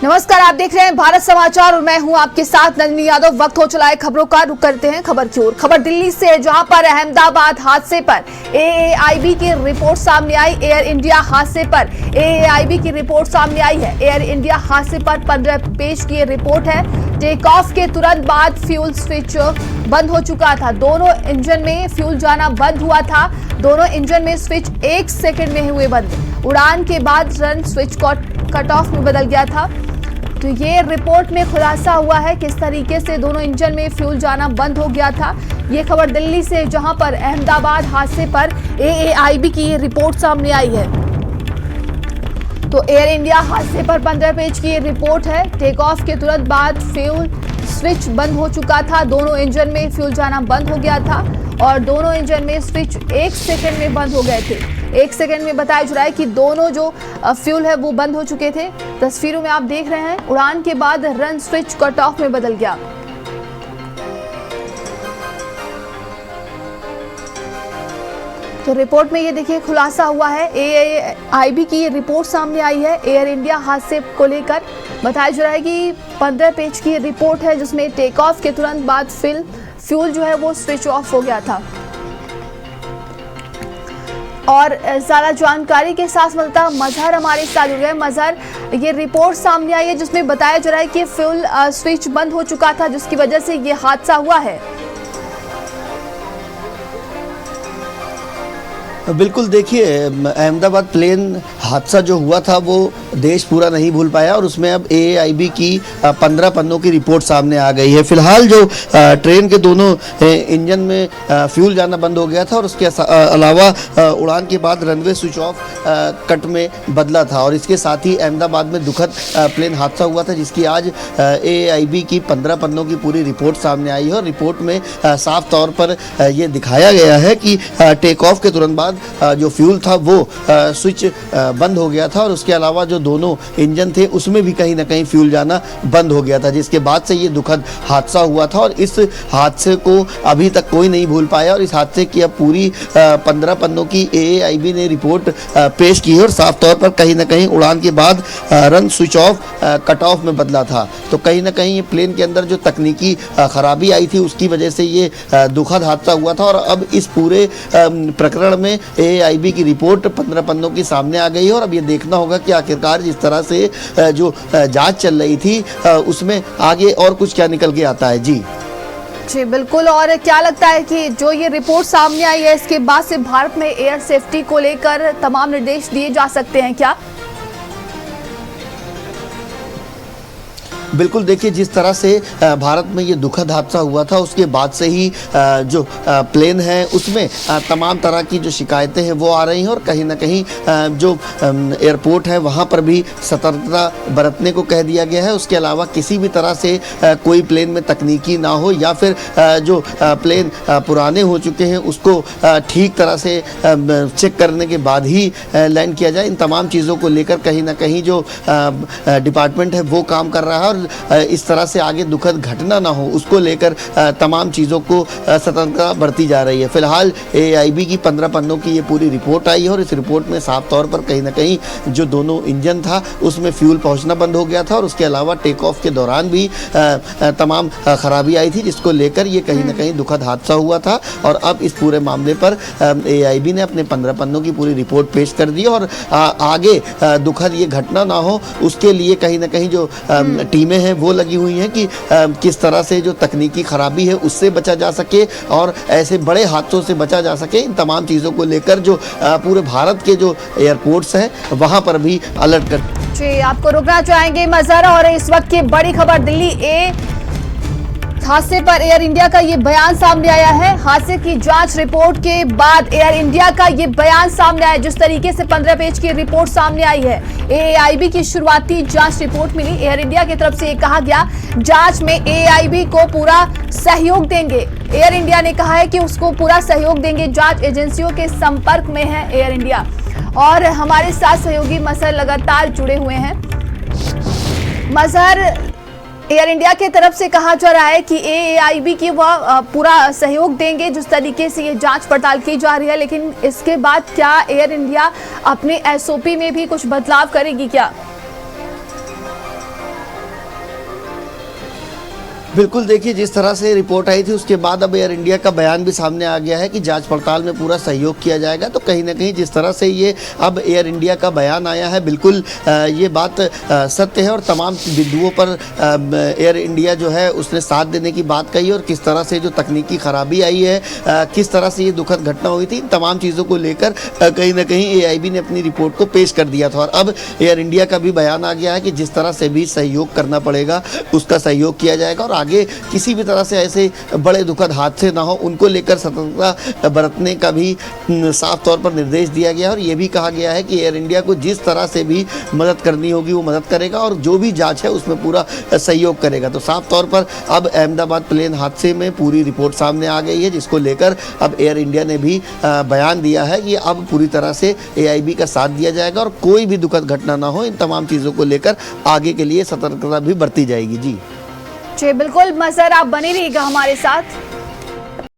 नमस्कार, आप देख रहे हैं भारत समाचार और मैं हूं आपके साथ नंदिनी यादव। वक्त हो चला है खबरों का। रुक करते हैं खबर की ओर। खबर दिल्ली से, जहां पर अहमदाबाद हादसे पर एएआईबी की रिपोर्ट सामने आई। एयर इंडिया हादसे पर एएआईबी की रिपोर्ट सामने आई है। एयर इंडिया हादसे पर 15 पेज की रिपोर्ट है। टेक ऑफ के तुरंत बाद फ्यूल स्विच बंद हो चुका था। दोनों इंजन में फ्यूल जाना बंद हुआ था। दोनों इंजन में स्विच 1 सेकंड में हुए बंद। उड़ान के बाद रन स्विच कट ऑफ में बदल गया था। तो ये रिपोर्ट में खुलासा हुआ है किस तरीके से दोनों इंजन में फ्यूल जाना बंद हो गया था। ये खबर दिल्ली से, जहां पर अहमदाबाद हादसे पर एएआईबी की ये रिपोर्ट सामने आई है। तो एयर इंडिया हादसे पर 15 पेज की ये रिपोर्ट है। टेक ऑफ के तुरंत बाद फ्यूल स्विच बंद हो चुका था। दोनों इंजन में फ्यूल जाना बंद हो गया था और दोनों इंजन में स्विच 1 सेकंड में बंद हो गए थे। 1 सेकंड में बताया जा रहा है कि दोनों जो फ्यूल है वो बंद हो चुके थे। तस्वीरों में आप देख रहे हैं, उड़ान के बाद रन स्विच कट ऑफ में बदल गया। तो रिपोर्ट में ये देखिए खुलासा हुआ है। एएआईबी की ये रिपोर्ट सामने आई है एयर इंडिया हादसे को लेकर। बताया जा रहा है कि 15 पेज की रिपोर्ट है जिसमें टेक ऑफ के तुरंत बाद फ्यूल जो है वो स्विच ऑफ हो गया था। और ज्यादा जानकारी के साथ मिलता मजहर हमारे साथ जुड़ गए। मजहर, ये रिपोर्ट सामने आई है जिसमें बताया जा रहा है कि फ्यूल स्विच बंद हो चुका था जिसकी वजह से ये हादसा हुआ है। बिल्कुल, देखिए अहमदाबाद प्लेन हादसा जो हुआ था वो देश पूरा नहीं भूल पाया और उसमें अब एएआईबी की 15 पन्नों की रिपोर्ट सामने आ गई है। फिलहाल जो ट्रेन के दोनों इंजन में फ्यूल जाना बंद हो गया था और उसके अलावा उड़ान के बाद रनवे स्विच ऑफ कट में बदला था और इसके साथ ही अहमदाबाद में दुखद प्लेन हादसा हुआ था जिसकी आज एएआईबी की 15 पन्नों की पूरी रिपोर्ट सामने आई है। और रिपोर्ट में साफ तौर पर ये दिखाया गया है कि टेक ऑफ के तुरंत बाद जो फ्यूल था वो स्विच बंद हो गया था और उसके अलावा जो दोनों इंजन थे उसमें भी कहीं ना कहीं फ्यूल जाना बंद हो गया था, जिसके बाद से ये दुखद हादसा हुआ था। और इस हादसे को अभी तक कोई नहीं भूल पाया और इस हादसे की अब पूरी 15 पन्नों की एएआईबी ने रिपोर्ट पेश की है और साफ तौर पर कहीं ना कहीं उड़ान के बाद run switch off cut off में बदला था। तो कहीं ना कहीं ये प्लेन के अंदर जो तकनीकी खराबी आई थी उसकी वजह से ये दुखद हादसा हुआ था। और अब इस पूरे प्रकरण में एएआईबी की रिपोर्ट 15 पन्नों की सामने आ गई है और अब ये देखना होगा कि आखिरकार जिस तरह से जो जांच चल रही थी उसमें आगे और कुछ क्या निकल के आता है। जी बिल्कुल। और क्या लगता है कि जो ये रिपोर्ट सामने आई है इसके बाद से भारत में एयर सेफ्टी को लेकर तमाम निर्देश दिए जा सकते हैं क्या? बिल्कुल, देखिए जिस तरह से भारत में ये दुखद हादसा हुआ था उसके बाद से ही जो प्लेन है उसमें तमाम तरह की जो शिकायतें हैं वो आ रही हैं और कहीं ना कहीं जो एयरपोर्ट है वहाँ पर भी सतर्कता बरतने को कह दिया गया है। उसके अलावा किसी भी तरह से कोई प्लेन में तकनीकी ना हो या फिर जो प्लेन पुराने हो चुके हैं उसको ठीक तरह से चेक करने के बाद ही लैंड किया जाए। इन तमाम चीज़ों को लेकर कहीं ना कहीं जो डिपार्टमेंट है वो काम कर रहा है और इस तरह से आगे दुखद घटना ना हो उसको लेकर तमाम चीज़ों को सतर्कता बरती जा रही है। फिलहाल एएआईबी की 15 पन्नों की ये पूरी रिपोर्ट आई है और इस रिपोर्ट में साफ तौर पर कहीं ना कहीं जो दोनों इंजन था उसमें फ्यूल पहुंचना बंद हो गया था और उसके अलावा टेक ऑफ के दौरान भी तमाम खराबी आई थी जिसको लेकर ये कहीं ना कहीं दुखद हादसा हुआ था। और अब इस पूरे मामले पर एएआईबी ने अपने 15 पन्नों की पूरी रिपोर्ट पेश कर दी और आगे दुखद ये घटना ना हो उसके लिए कहीं ना कहीं जो टीमें हैं वो लगी हुई हैं कि किस तरह से जो तकनीकी खराबी है उससे बचा जा सके और ऐसे बड़े हादसों से बचा जा सके। इन तमाम चीज़ों को लेकर जो पूरे भारत के जो एयरपोर्ट्स हैं वहाँ पर भी अलर्ट कर। जी, आपको रुकना चाहेंगे मजहर। और इस वक्त की बड़ी खबर, दिल्ली हादसे पर एयर इंडिया का ये बयान सामने आया है। हादसे की जांच रिपोर्ट के बाद एयर इंडिया का ये बयान सामने आया। जिस तरीके से 15 पेज की रिपोर्ट सामने आई है, एएआईबी की शुरुआती जांच रिपोर्ट मिली। एयर इंडिया की तरफ से ये कहा गया जांच में एएआईबी को पूरा सहयोग देंगे। एयर इंडिया ने कहा है कि उसको पूरा सहयोग देंगे। जांच एजेंसियों के संपर्क में है एयर इंडिया और हमारे साथ सहयोगी मजहर लगातार जुड़े हुए हैं। मजहर, एयर इंडिया की तरफ से कहा जा रहा है कि एएआईबी की वह पूरा सहयोग देंगे जिस तरीके से ये जांच पड़ताल की जा रही है, लेकिन इसके बाद क्या एयर इंडिया अपने एसओपी में भी कुछ बदलाव करेगी क्या? बिल्कुल, देखिए जिस तरह से रिपोर्ट आई थी उसके बाद अब एयर इंडिया का बयान भी सामने आ गया है कि जांच पड़ताल में पूरा सहयोग किया जाएगा। तो कहीं ना कहीं जिस तरह से ये अब एयर इंडिया का बयान आया है, बिल्कुल ये बात सत्य है और तमाम बिंदुओं पर एयर इंडिया जो है उसने साथ देने की बात कही और किस तरह से जो तकनीकी खराबी आई है, किस तरह से ये दुखद घटना हुई थी, इन तमाम चीज़ों को लेकर कहीं ना कहीं AIB ने अपनी रिपोर्ट को पेश कर दिया था। और अब एयर इंडिया का भी बयान आ गया है कि जिस तरह से भी सहयोग करना पड़ेगा उसका सहयोग किया जाएगा और आगे किसी भी तरह से ऐसे बड़े दुखद हादसे ना हो उनको लेकर सतर्कता बरतने का भी साफ तौर पर निर्देश दिया गया और ये भी कहा गया है कि एयर इंडिया को जिस तरह से भी मदद करनी होगी वो मदद करेगा और जो भी जांच है उसमें पूरा सहयोग करेगा। तो साफ तौर पर अब अहमदाबाद प्लेन हादसे में पूरी रिपोर्ट सामने आ गई है, जिसको लेकर अब एयर इंडिया ने भी बयान दिया है कि अब पूरी तरह से AIB का साथ दिया जाएगा और कोई भी दुखद घटना ना हो, इन तमाम चीज़ों को लेकर आगे के लिए सतर्कता भी बरती जाएगी। जी बिल्कुल मजहर, आप बने रहिएगा हमारे साथ।